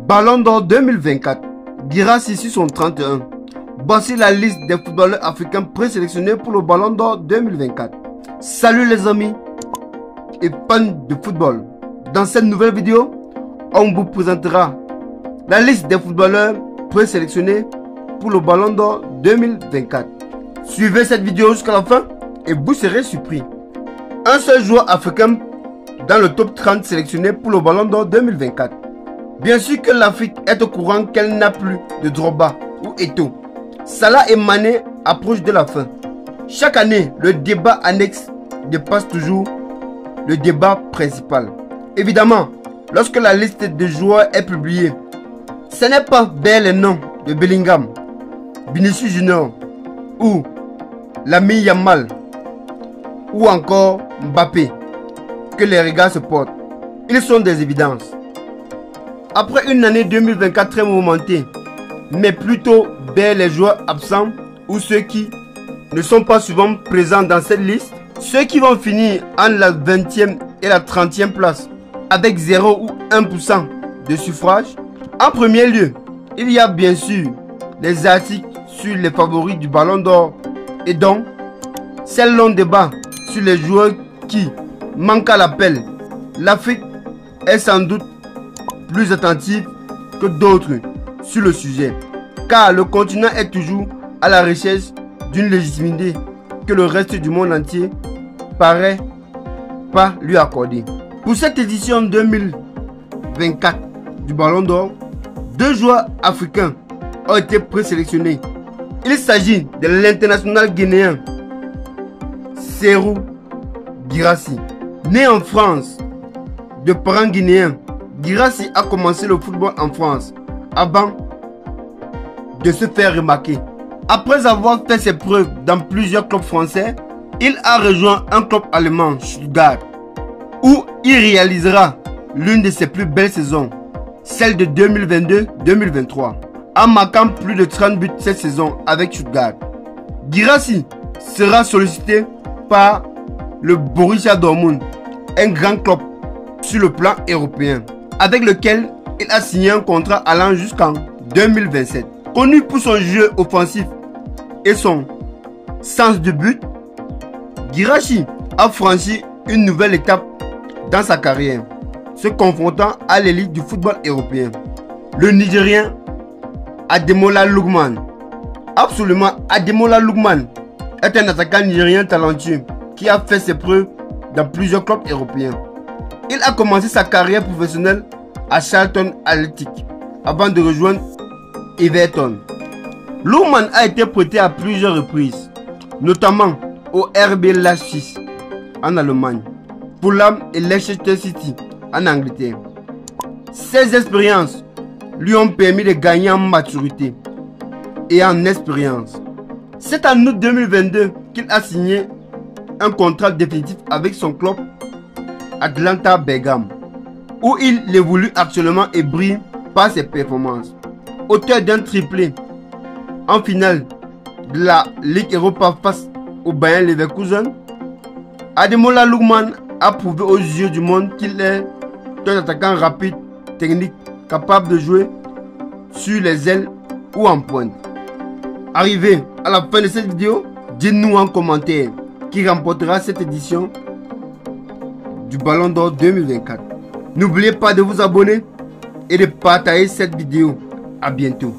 Ballon d'Or 2024. Guirassy sur son 31. Voici la liste des footballeurs africains présélectionnés pour le Ballon d'Or 2024. Salut les amis et fans de football. Dans cette nouvelle vidéo, on vous présentera la liste des footballeurs présélectionnés pour le Ballon d'Or 2024. Suivez cette vidéo jusqu'à la fin et vous serez surpris. Un seul joueur africain dans le top 30 sélectionné pour le Ballon d'Or 2024. Bien sûr que l'Afrique est au courant qu'elle n'a plus de Drogba ou Eto'o. Salah et Mané approchent de la fin. Chaque année, le débat annexe dépasse toujours le débat principal. Évidemment, lorsque la liste de joueurs est publiée, ce n'est pas vers les noms de Bellingham, Vinicius Junior ou Lamine Yamal ou encore Mbappé que les regards se portent. Ils sont des évidences. Après une année 2024 très mouvementée, mais plutôt vers les joueurs absents ou ceux qui ne sont pas souvent présents dans cette liste, ceux qui vont finir entre la 20e et la 30e place avec 0 ou 1% de suffrage. En premier lieu, il y a bien sûr les articles sur les favoris du Ballon d'Or et donc c'est long débat sur les joueurs qui manquent à l'appel. L'Afrique est sans doute plus attentive que d'autres sur le sujet, car le continent est toujours à la recherche d'une légitimité que le reste du monde entier paraît pas lui accorder. Pour cette édition 2024 du Ballon d'Or, 2 joueurs africains ont été présélectionnés. Il s'agit de l'international guinéen Serhou Guirassy. Né en France de parents guinéens, Guirassy a commencé le football en France avant de se faire remarquer. Après avoir fait ses preuves dans plusieurs clubs français, il a rejoint un club allemand, Stuttgart, où il réalisera l'une de ses plus belles saisons, celle de 2022-2023, en marquant plus de 30 buts cette saison avec Stuttgart. Guirassy sera sollicité par le Borussia Dortmund, un grand club sur le plan européen, avec lequel il a signé un contrat allant jusqu'en 2027. Connu pour son jeu offensif et son sens de but, Guirassy a franchi une nouvelle étape dans sa carrière, se confrontant à l'élite du football européen. Le Nigérien Ademola Lookman. Absolument, Ademola Lookman est un attaquant nigérien talentueux qui a fait ses preuves dans plusieurs clubs européens. Il a commencé sa carrière professionnelle à Charlton Athletic avant de rejoindre Everton. Lookman a été prêté à plusieurs reprises, notamment au RB Leipzig en Allemagne, Fulham et Leicester City en Angleterre. Ces expériences lui ont permis de gagner en maturité et en expérience. C'est en août 2022 qu'il a signé un contrat définitif avec son club Atalanta Bergame, où il évolue actuellement et brille par ses performances. Auteur d'un triplé en finale de la Ligue Europa face au Bayer Leverkusen, Ademola Lookman a prouvé aux yeux du monde qu'il est un attaquant rapide, technique, capable de jouer sur les ailes ou en pointe. Arrivé à la fin de cette vidéo, dites-nous en commentaire qui remportera cette édition du Ballon d'Or 2024. N'oubliez pas de vous abonner et de partager cette vidéo. À bientôt.